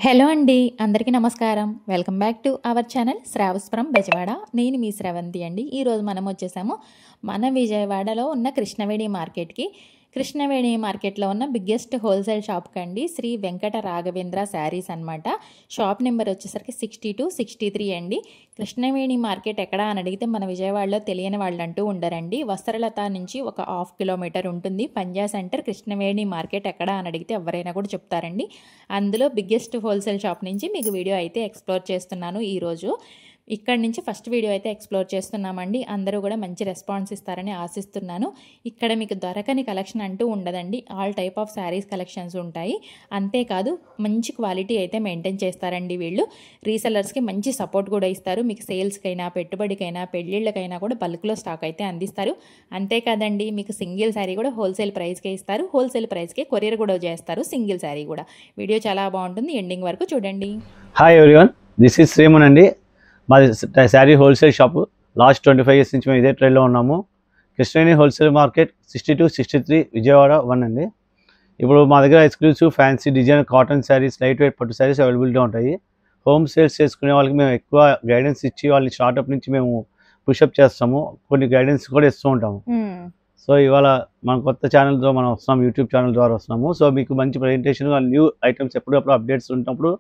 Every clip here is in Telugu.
హలో అండి, అందరికీ నమస్కారం. Welcome back to our channel Shravas from Bezawada. నేను మీ శ్రవంతి అండి. ఈరోజు మనం వచ్చేసాము మన విజయవాడలో ఉన్న కృష్ణవేణి మార్కెట్కి. కృష్ణవేణి మార్కెట్లో ఉన్న బిగ్గెస్ట్ హోల్సేల్ షాప్కి అండి, శ్రీ వెంకట రాఘవేంద్ర శారీస్ అనమాట. షాప్ నెంబర్ వచ్చేసరికి 62, 63 అండి. కృష్ణవేణి మార్కెట్ ఎక్కడ అని అడిగితే మన విజయవాడలో తెలియని వాళ్ళు అంటూ ఉండరండి. వస్త్రలత నుంచి ఒక 1/2 కిలోమీటర్ ఉంటుంది. పంజా సెంటర్ కృష్ణవేణి మార్కెట్ ఎక్కడ అని అడిగితే ఎవరైనా కూడా చెప్తారండి. అందులో బిగ్గెస్ట్ హోల్సేల్ షాప్ నుంచి మీకు వీడియో అయితే ఎక్స్ప్లోర్ చేస్తున్నాను ఈరోజు. ఇక్కడ నుంచి ఫస్ట్ వీడియో అయితే ఎక్స్ప్లోర్ చేస్తున్నామండి. అందరూ కూడా మంచి రెస్పాన్స్ ఇస్తారని ఆశిస్తున్నాను. ఇక్కడ మీకు దొరకని కలెక్షన్ అంటూ ఉండదండి. All type of saris collections ఉంటాయి. అంతేకాదు మంచి క్వాలిటీ అయితే మెయింటైన్ చేస్తారండి వీళ్ళు. రీసెల్లర్స్కి మంచి సపోర్ట్ కూడా ఇస్తారు. మీకు సేల్స్కైనా, పెట్టుబడికైనా, పెళ్ళిళ్ళకైనా కూడా బల్క్లో స్టాక్ అయితే అందిస్తారు. అంతేకాదండి, మీకు సింగిల్ శారీ కూడా హోల్సేల్ ప్రైస్కే ఇస్తారు. హోల్సేల్ ప్రైస్కే కొరియర్ కూడా చేస్తారు సింగిల్ శారీ కూడా. వీడియో చాలా బాగుంటుంది, ఎండింగ్ వరకు చూడండి. Hi everyone, this is Shriman అండి. మాది sari wholesale shop. Last 25 years నుంచి మేము ఇదే ట్రైల్లో ఉన్నాము. కృష్ణవేణి హోల్సేల్ మార్కెట్ 62, 63 విజయవాడ 1 అండి. ఇప్పుడు మా దగ్గర exclusive fancy design cotton saris, light weight పట్టు శారీస్ అవైలబిలిటీ ఉంటాయి. హోమ్ సేల్స్ చేసుకునే వాళ్ళకి మేము ఎక్కువ గైడెన్స్ ఇచ్చి వాళ్ళని స్టార్ట్అప్ నుంచి మేము పుషప్ చేస్తాము. కొన్ని గైడెన్స్ కూడా ఇస్తూ ఉంటాము. సో ఇవాళ మన కొత్త ఛానల్తో మనం వస్తున్నాం, యూట్యూబ్ ఛానల్ ద్వారా వస్తున్నాము. సో మీకు మంచి ప్రజెంటేషన్, న్యూ ఐటమ్స్ ఎప్పుడప్పుడు అప్డేట్స్ ఉన్నప్పుడు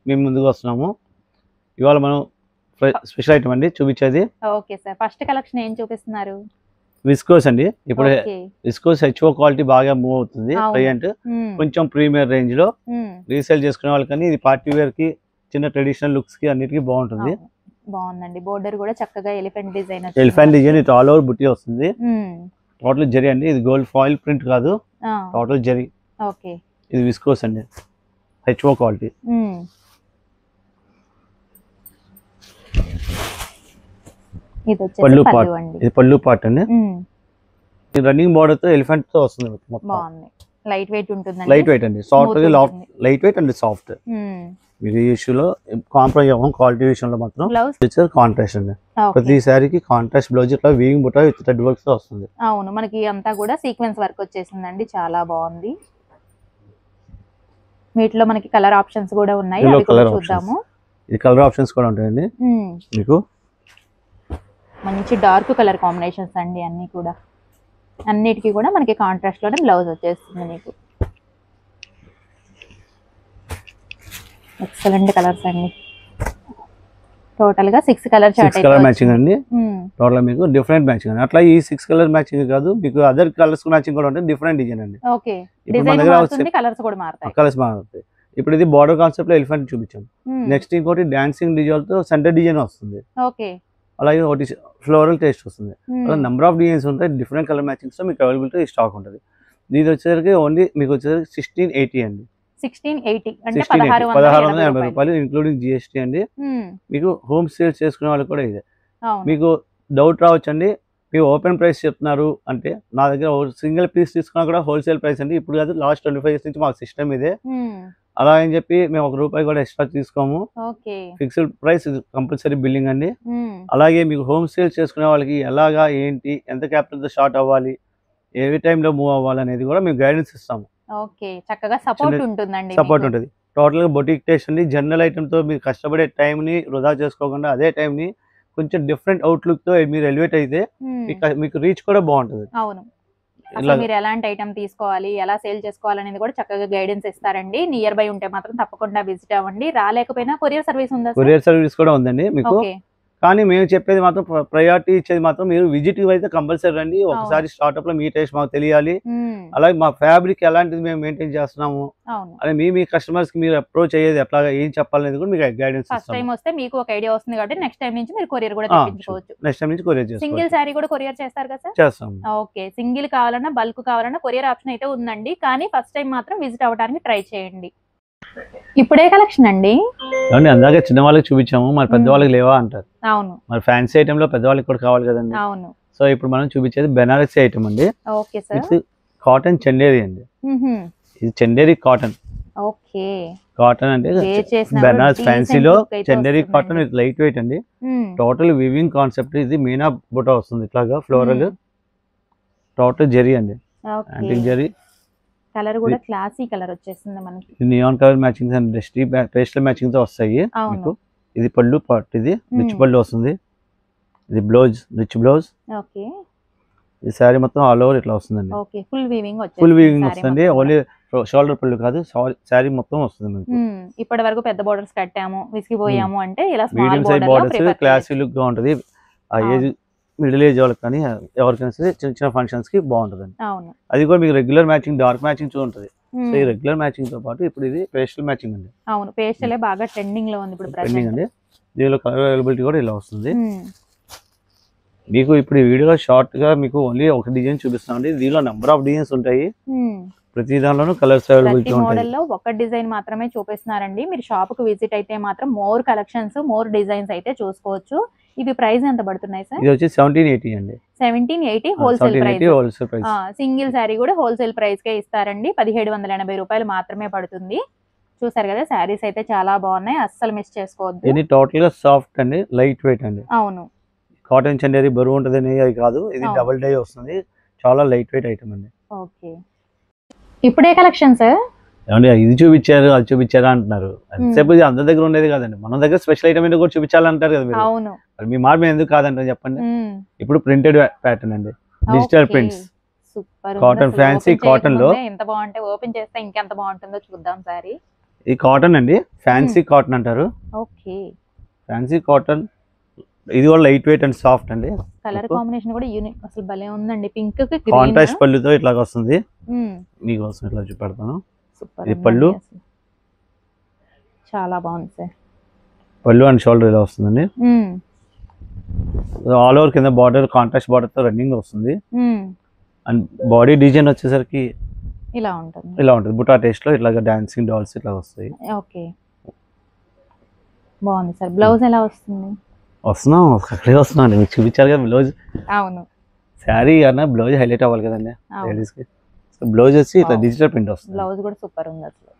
మేము ముందుకు వస్తున్నాము. ఇవాళ మనం స్పెషల్ ఐటమ్ అండి చూపించేది. ఓకే సార్, ఫస్ట్ కలెక్షన్ ఏం చూపిస్తున్నారు? విస్కోస్ అండి. ఇప్పుడు విస్కోస్ హెచ్ఓ క్వాలిటీ బాగా మూవ్ అవుతుంది ప్రజెంట్. కొంచెం ప్రీమియర్ రేంజ్ లో రీసేల్ చేసుకునే వాళ్ళకని ఇది పార్టీ వేర్ కి, చిన్న ట్రెడిషనల్ లుక్స్ కి అన్నిటికీ బాగుంటుంది. బాగుందండి. బోర్డర్ కూడా చక్కగా elephant design, it all over బుట్టి వస్తుంది. టోటల్ జరీ అండి. ఇది గోల్డ్ ఫాయిల్ ప్రింట్ కాదు, టోటల్ జరీ. ఓకే, ఇది విస్కోస్ అండి, హెచ్ఓ క్వాలిటీ. పళ్ళు పార్ట్, ఇది పళ్ళు పార్ట్ అండి. రన్నింగ్ బోర్డర్ తో ఎలిఫెంట్ తో వస్తుంది. లైట్ వెయిట్ ఉంటుంది, లైట్ వెయిట్ అండి. సాఫ్ట్ లైట్ వెయిట్ అండి, సాఫ్ట్. మీరు ఈ ఇష్యూలో కాంప్రమైజ్ అవ్వం. క్వాలిటీ విషయంలో మాత్రం కాంట్రాస్ట్ అండి. ప్రతి సారీకి కాంట్రాస్ట్ బ్లౌజ్ ఇట్లా వీవింగ్ బుట్ట విత్ థ్రెడ్ వర్క్ తో వస్తుంది. అవును, మనకి అంతా కూడా సీక్వెన్స్ వర్క్ వచ్చేసిందండి. చాలా బాగుంది. వీటిలో మనకి కలర్ ఆప్షన్స్ కూడా ఉన్నాయి, చూద్దాము. ఇది కలర్ ఆప్షన్స్ కూడా ఉంటాయండి. మీకు మంచి డార్క్ కలర్ కాంబినేషన్స్ అండి. అన్ని కూడా, అన్నిటికీ కూడా మనకి కాంట్రాస్ట్ లోనే బ్లౌజ్ వచ్చేస్తుంది. మీకు ఎక్సలెంట్ కలర్స్ అండి. టోటల్ గా 6 కలర్ మ్యాచింగ్ అండి. టోటల్ మీకు డిఫరెంట్ మ్యాచింగ్ అండి. అట్లా ఈ 6 కలర్ మ్యాచింగ్ కాదు, మీకు అదర్ కలర్స్ మ్యాచింగ్ కూడా ఉంటాయి. డిఫరెంట్ డిజైన్ అండి. ఓకే, డిజైన్ మారుతుంది, కలర్స్ కూడా మారుతాయి. కలర్స్ మారుతాయి. ఇప్పుడు ఇది బార్డర్ కాన్సెప్ట్ లో ఎలిఫెంట్ చూపించాం. నెక్స్ట్ ఇంకోటి డాన్సింగ్ డిజైన్ తో సెంటర్ డిజైన్ వస్తుంది. ఓకే, అలాగే ఒకటి ఫ్లోరల్ టేస్ట్ వస్తుంది. అలా నెంబర్ ఆఫ్ డిజైన్స్ ఉంటాయి. డిఫరెంట్ కలర్ మ్యాచింగ్స్ తో మీకు అవైలబిలిటీ స్టాక్ ఉంటుంది. ఇది వచ్చేసరికి ఓన్లీ మీకు వచ్చేసరికి 1680 అండి. 1680 రూపాయలు ఇంక్లూడింగ్ జిఎస్టీ అండి. మీకు హోమ్ సేల్స్ చేసుకునే వాళ్ళకి కూడా ఇదే. మీకు డౌట్ రావచ్చండి, మీరు ఓపెన్ ప్రైస్ చెప్తున్నారు అంటే, నా దగ్గర సింగిల్ పీస్ తీసుకున్నా కూడా హోల్సేల్ ప్రైస్ అండి. ఇప్పుడు కాదు, లాస్ట్ 25 years నుంచి మాకు సిస్టమ్ ఇదే. అలా అని చెప్పి మేము ₹1 కూడా ఎక్స్ట్రా తీసుకోము. ఫిక్స్డ్ ప్రైస్, కంపల్సరీ బిల్లింగ్ అండి. అలాగే మీకు హోమ్ సేల్స్ చేసుకునే వాళ్ళకి ఎలాగా, ఏంటి, ఎంత క్యాపిటల్తో స్టార్ట్ అవ్వాలి, ఏ టైంలో మూవ్ అవ్వాలి అనేది కూడా మేము గైడెన్స్ ఇస్తాము. సపోర్ట్ ఉంటుంది. టోటల్ గా బొటిక్ టేస్ట్ అండి. జనరల్ ఐటమ్ తో మీరు కష్టపడే టైం ని వృధా చేసుకోకుండా అదే టైం ని కొంచెం డిఫరెంట్ అవుట్లుక్ తో మీరు ఎలివేట్ అయితే మీకు రీచ్ కూడా బాగుంటుంది. మీరు ఎలాంటి ఐటమ్ తీసుకోవాలి, ఎలా సేల్ చేసుకోవాలి అనేది కూడా చక్కగా గైడెన్స్ ఇస్తారండి. నియర్ బై ఉంటే మాత్రం తప్పకుండా విజిట్ అవ్వండి. రాలేకపోయినా కొరియర్ సర్వీస్ ఉందా? కొరియర్ సర్వీస్ కూడా ఉందండి మీకు. కానీ మేము చెప్పేది మాత్రం, ప్రయారిటీ ఇచ్చేది మాత్రం మీరు విజిట్ అయితే కంపల్సరీ రండి. ఒకసారి స్టార్ట్అప్ లో మీ టేస్ట్ మాకు తెలియాలి. అలాగే మా ఫ్యాబ్రిక్ ఎలాంటిది మేము మెయింటైన్ చేస్తున్నాము, అదే మీ కస్టమర్స్ కి మీరు అప్రోచ్ అయ్యేది ఎట్లాగా, ఏం చెప్పాలనేది కూడా మీకు గైడెన్స్ ఇస్తాం. వస్తే మీకు ఒక ఐడియా వస్తుంది కాబట్టి నెక్స్ట్ టైం నుంచి మీరు కొరియర్ కూడా తెప్పించుకోవచ్చు. నెక్స్ట్ టైం నుంచి కొరియర్ చేస్తాం. సింగిల్ సారీ కూడా కొరియర్ చేస్తారు కదా సార్? చేస్తాం. ఓకే, సింగిల్ కావాలన్నా, బల్క్ కావాలన్నా కొరియర్ ఆప్షన్ అయితే ఉందండి. కానీ ఫస్ట్ టైం మాత్రం విజిట్ అవ్వడానికి ట్రై చేయండి. ఇప్పుడే కలెక్షన్ అండి. అందాక చిన్న వాళ్ళకి చూపించాము, మరి పెద్దవాళ్ళకి లేవా అంటారు. అవును, మరి ఫ్యాన్సీ ఐటమ్ లో పెద్దవాళ్ళకి కూడా కావాలి కదండి. అవును. సో ఇప్పుడు మనం చూపించేది బెనారసీ ఐటమ్ అండి. Okay sir. కాటన్ చందేరి అండి. ఇది చందేరి కాటన్. ఓకే, కాటన్ అంటే బెనారస్ ఫ్యాన్సీలో చందేరి కాటన్. ఇది లైట్ వెయిట్ అండి. Total weaving concept. ఇది మీనా బుట్ట వస్తుంది ఇట్లాగా ఫ్లోరల్. టోటల్ జరీ అండి, యాంటిక్ జరీ. కలర్ కూడా క్లాసీ కలర్ వచ్చేస్తుంది మనకి. Neon colour matchings and dusty pastel matching తో వస్తాయి మీకు. ఇది పళ్ళు పార్ట్, ఇది రిచ్ పళ్ళు వస్తుంది. ఇది బ్లౌజ్, రిచ్ బ్లౌజ్. ఓకే. ఈ సారీ మొత్తం ఆల్ ఓవర్ ఇట్లా వస్తుందండి. ఓకే, ఫుల్ వీవింగ్ వచ్చేస్తుంది. ఫుల్ వీవింగ్ వస్తుంది, ఓన్లీ షోల్డర్ పళ్ళు కాదు, సారీ మొత్తం వస్తుంది మనకి. ఇప్పటి వరకు పెద్ద బోర్డర్స్ కట్టాము, విసిగిపోయాము అంటే ఇలా medium size borders classy look గా ఉంటది. ఆ ఏజ్ మిడిల్ ఏజ్ వాళ్ళకి కానీ ఎవరికైనా సరే చిన్న చిన్న ఫంక్షన్స్ కి బాగుంటదండి. అవును. అది కూడా మీకు రెగ్యులర్ మ్యాచింగ్, డార్క్ మ్యాచింగ్ ఉంటుంది. సో ఈ రెగ్యులర్ మ్యాచింగ్ తో పాటు ఇప్పుడు ఇది పేస్టల్ మ్యాచింగ్ అండి. అవును, పేస్టలే బాగా ట్రెండింగ్ లో ఉంది ఇప్పుడు ట్రెండింగ్ అండి. దీనిలో కలర్ అవైలబిలిటీ కూడా ఇలా వస్తుంది మీకు. ఇప్పుడు ఈ వీడియోలో షార్ట్ గా మీకు ఓన్లీ ఒక డిజైన్ చూపిస్తామండి. దీనిలో నెంబర్ ఆఫ్ డిజైన్స్ ఉంటాయి, ప్రతి దానిలోనూ కలర్స్ అవైలబిలిటీ ఉంటాయి. మోడల్ లో ఒక డిజైన్ మాత్రమే చూపిస్తున్నారండి. మీరు షాప్ కు విజిట్ అయితే మాత్రం మోర్ కలెక్షన్స్, మోర్ డిజైన్స్ అయితే చూసుకోవచ్చు. ఇవి ప్రైస్ ఎంత పడుతున్నాయి సార్? ఇది వచ్చి 1780 అండి. 1780 హోల్సేల్ ప్రైస్. సింగిల్ సారీ కూడా హోల్సేల్ ప్రైస్ కే ఇస్తారండి. 1780 రూపాయలు మాత్రమే పడుతుంది. చూసారు కదా, సారీస్ అయితే చాలా బాగున్నాయి, అస్సలు మిస్ చేసుకోవద్దు. ఇది టోటల్ గా సాఫ్ట్ అండి, లైట్ వెయిట్ అండి. అవును, కాటన్ చందేరి బరువు ఉంటదని అది కాదు, ఇది డబుల్ డై వస్తుంది, చాలా లైట్ వెయిట్ ఐటమ్ అండి. ఓకే. ఇప్పుడే కలెక్షన్ సార్ ఏమండి, ఇది చూపించారు అది చూపించారా అంటున్నారు. అంతసేపు ఇది అందరి దగ్గర ఉండేది కాదండి, మన దగ్గర స్పెషల్ ఐటమ్ ఏంటో కూడా చూపించాలంటారు కదా మీరు. అవును, మీ మాట మేము ఎందుకు కాదంటారు చెప్పండి. ఇప్పుడు ప్రింటెడ్ ప్యాటర్న్ అండి, digital prints, super cotton, fancy cotton లో. ఎంత బాగుంటే ఓపెన్ చేస్తే ఇంకెంత బాగుంటుందో చూద్దాం సారీ. ఈ కాటన్ అండి, ఫ్యాన్సీ కాటన్ అంటారు. Okay, fancy cotton. ఇది కూడా లైట్ వెయిట్ అండ్ సాఫ్ట్ అండి. కలర్ కాంబినేషన్ కూడా యూనిక్, అసలు భలే ఉందండి. పింక్ కి గ్రీన్, కాంట్రాస్ట్ పళ్ళుతో ఇట్లా వస్తుంది. మీకోసం ఇట్లా చూపెడతాను. ఇది పళ్ళు, చాలా బాగుంది సార్. పళ్ళు అండ్ షోల్డర్ ఇలా వస్తుందండి. ఆల్ ఓవర్ కింద బార్డర్ కాంట్రాస్ట్ బార్డర్ తో రన్నింగ్ వస్తుంది. అండ్ బాడీ డిజైన్ వచ్చేసరికి ఇలా ఉంటుంది, ఇలా ఉంటుంది. బుటా టేస్ట్ లో ఇట్లా డాన్సింగ్ డాల్స్ ఇట్లా వస్తాయి. ఓకే, బాగుంది సార్. బ్లౌజ్ ఎలా వస్తుంది? వస్తున్నాం, అక్కడే వస్తున్నాం అండి, మీకు చూపించారు కదా బ్లౌజ్. అవును, శారీ అన్న బ్లౌజ్ హైలైట్ అవ్వాలి కదండి లేడీస్ కి. బ్లౌజ్ వచ్చి ఇట్లా డిజిటల్ ప్రింట్ వస్తుంది. బ్లౌజ్ కూడా సూపర్ ఉంది అసలు.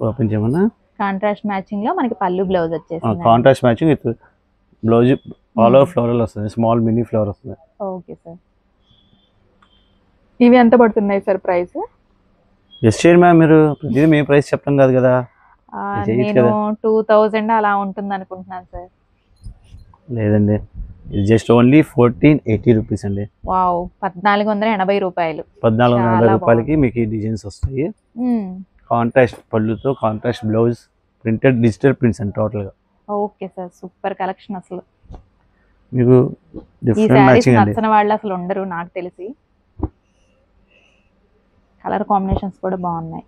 ఓపెన్ చేయమన్నా. కాంట్రాస్ట్ మ్యాచింగ్ లో మనకి పళ్ళు బ్లౌజ్ వచ్చేసింది. Contrast matching with blouse all over floral వస్తుంది, స్మాల్ మినీ ఫ్లవర్ వస్తుంది. Okay sir. ఇవి ఎంత పడుతున్నాయి సార్ ప్రైస్? జస్ట్ చేయండి మ్యామ్, మీరు ప్రతిదీ మేము ప్రైస్ చెప్పడం కాదు కదా. నేను 2000 అలా ఉంటుంది అనుకుంటున్నాను సార్. లేదండి, ఇది జస్ట్ ఓన్లీ 1480 రూపీస్ అండి. వావ్, 1480 రూపాయలు. 1480 రూపాయలకి మీకు ఈ డిజైన్స్ వస్తాయి. కాంట్రాస్ట్ పళ్ళుతో contrast blouse, printed digital prints అండి టోటల్ గా. ఓకే సార్, సూపర్ కలెక్షన్ అసలు. మీకు డిఫరెంట్ మ్యాచింగ్ అండి. నచ్చని వాళ్ళు అసలు ఉండరు నాకు తెలిసి. కలర్ కాంబినేషన్స్ కూడా బాగున్నాయి.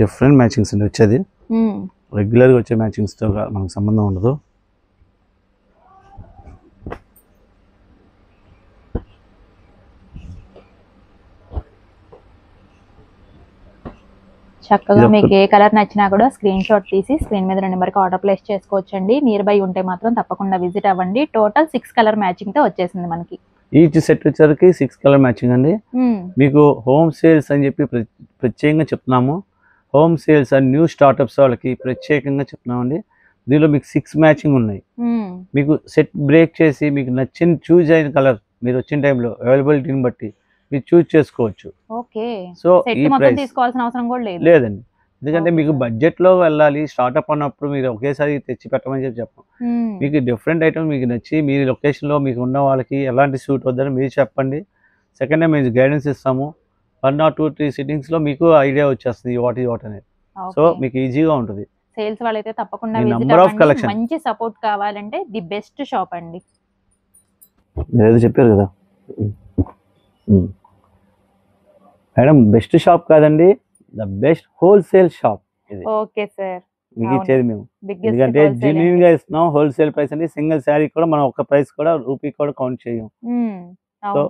డిఫరెంట్ మ్యాచింగ్స్ అండి వచ్చేది. రెగ్యులర్ గా వచ్చే మ్యాచింగ్స్ తో మనకు సంబంధం ఉండదు. చక్కగా మీకు ఏ కలర్ నచ్చినా కూడా స్క్రీన్ షాట్ తీసి స్క్రీన్ మీద నెంబర్కి ఆర్డర్ ప్లేస్ చేసుకోవచ్చండి. నియర్ బై ఉంటే మాత్రం తప్పకుండా విజిట్ అవ్వండి. టోటల్ 6 కలర్ మ్యాచింగ్ తో వచ్చేసింది మనకి. ఈచ్ సెట్ వచ్చరికి 6 కలర్ మ్యాచింగ్ అండి. మీకు హోమ్ సేల్స్ అని చెప్పి ప్రత్యేకంగా చెప్తున్నాము. Home sales and new startups వాళ్ళకి ప్రత్యేకంగా చెప్తున్నామండి. దీనిలో మీకు 6 మ్యాచింగ్ ఉన్నాయి. మీకు సెట్ బ్రేక్ చేసి మీకు నచ్చిన చూజ్ అయిన కలర్ మీరు వచ్చిన టైంలో అవైలబిలిటీని బట్టి మీరు చూజ్ చేసుకోవచ్చు. ఓకే, సో ఈ ప్రైస్ తీసుకోవాల్సిన అవసరం కూడా లేదండి. ఎందుకంటే మీకు బడ్జెట్ లో వెళ్ళాలి, స్టార్ట్అప్ అన్నప్పుడు మీరు ఒకేసారి తెచ్చి పెట్టమని చెప్పం. మీకు డిఫరెంట్ ఐటమ్ మీకు నచ్చి మీ లొకేషన్ లో మీకు ఉన్న వాళ్ళకి ఎలాంటి సూట్ వద్దని మీరు చెప్పండి. సెకండ్ టైం మేము గైడెన్స్ ఇస్తాము. 1 or 2-3 సిట్టింగ్స్ లో మీకు ఐడియా వచ్చేస్తుంది వాట్ ఈజ్ వాట్ అనేది. సో మీకు ఈజీగా ఉంటుంది. సేల్స్ వాళ్ళైతే తప్పకుండా నంబర్ ఆఫ్ కలెక్షన్, మంచి సపోర్ట్ కావాలంటే ది బెస్ట్ షాప్ అండి. ఏదో చెప్పారు కదా మేడం, బెస్ట్ షాప్ కాదండి, ద బెస్ట్ హోల్సేల్ షాప్ ఇది. ఓకే సార్, మీకు ఇచ్చేది మేము. ఎందుకంటే జెన్యూన్ గా ఇస్తున్నాం. హోల్సేల్ ప్రైస్ అండి. సింగిల్ శారీ కూడా మనం ఒక ప్రైస్ కూడా రూపీ కూడా కౌంట్ చేయం. సో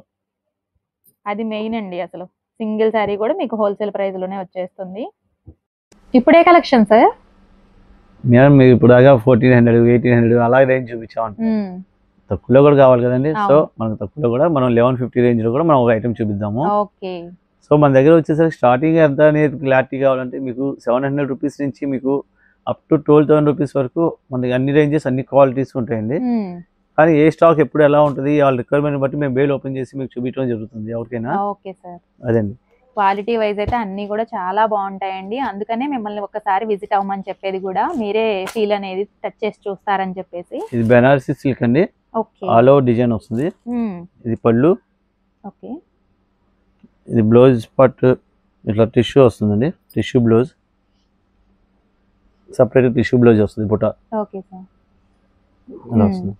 అది మెయిన్ అండి. అసలు సింగిల్ శారీ కూడా మీకు హోల్సేల్ ప్రైస్ లోనే వచ్చేస్తుంది. ఇప్పుడే కలెక్షన్ సార్ మేడం, మీరు ఇప్పుడు దాకా 1400, 1800 అలా రేంజ్ చూపించాం. తక్కువలో కూడా కావాలి కదండి. సో మనకు తక్కువలో కూడా మనం 1150 రేంజ్ లో కూడా మనం ఒక ఐటమ్ చూపిద్దాము. ఓకే, సో మన దగ్గర వచ్చేసరికి స్టార్టింగ్ ఎంత అనేది క్లారిటీ కావాలంటే మీకు 700 రూపీస్ నుంచి మీకు అప్ టు 12,000 రూపీస్ వరకు మనకి అన్ని రేంజెస్ అన్ని క్వాలిటీస్ ఉంటాయండి. కానీ ఏ స్టాక్ ఎప్పుడు ఎలా ఉంటుంది వాళ్ళ రిక్వైర్మెంట్ బట్టి మేము బేల్ ఓపెన్ చేసి మీకు చూపించడం జరుగుతుంది ఎవరికైనా. ఓకే సార్, అదండి. క్వాలిటీ వైజ్ అయితే అన్నీ కూడా చాలా బాగుంటాయండి. అందుకనే మిమ్మల్ని ఒక్కసారి విజిట్ అవ్వమని చెప్పేది కూడా, మీరే ఫీల్ అనేది టచ్ చేసి చూస్తారని చెప్పేసి. ఇది బెనారసీ సిల్క్ అండి. ఓకే. ఆల్ ఓవర్ డిజైన్ వస్తుంది. ఇది పళ్ళు. ఓకే. ఇది బ్లౌజ్ పార్ట్ ఇట్లా టిష్యూ వస్తుందండి. Tissue blouse, separate tissue blouse వస్తుంది బుట్ట. Okay sir. అలా వస్తుంది.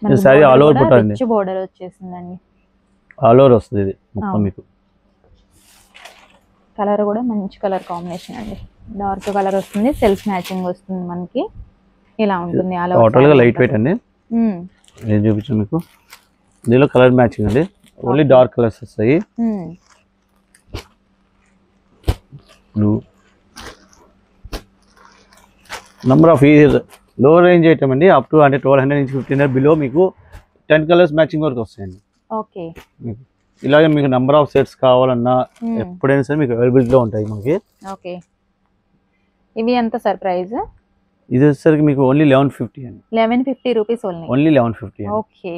ఈ సారీ ఆల్ ఓవర్ బుట్ట అండి. రిచ్ బోర్డర్ వచ్చేసిందండి. ఆల్ ఓవర్ వస్తుంది ఇది మొత్తం మీకు. కలర్ కూడా మంచి కలర్ కాంబినేషన్ అండి. డార్క్ కలర్ వస్తుంది, సెల్ఫ్ మ్యాచింగ్ వస్తుంది మనకి. ఇలా ఉంటుంది ఆల్ ఓవర్. టోటల్ గా లైట్ వెయిట్ అండి. నేను చూపించాను మీకు. దీనిలో కలర్ మ్యాచింగ్ అండి. ఓన్లీ డార్క్ కలర్స్ వస్తాయి. బ్లూ. నంబర్ ఆఫ్ లో రేంజ్ ఐటమ్ అండి. అప్ టు అంటే 1200 నుంచి 1500 బిలో మీకు 10 కలర్స్ మ్యాచింగ్ వరకు వస్తాయండి. ఓకే. ఇలాగే మీకు నంబర్ ఆఫ్ సెట్స్ కావాలన్నా ఎప్పుడైనా సరే మీకు అవైలబిలిటీలో ఉంటాయి మనకి. ఓకే. ఇవి ఎంత సార్ ప్రైస్? ఇది వచ్చేసరికి మీకు ఓన్లీ 1150 అండి. 1150 రూపీస్ ఓన్లీ. ఓన్లీ 1150. ఓకే.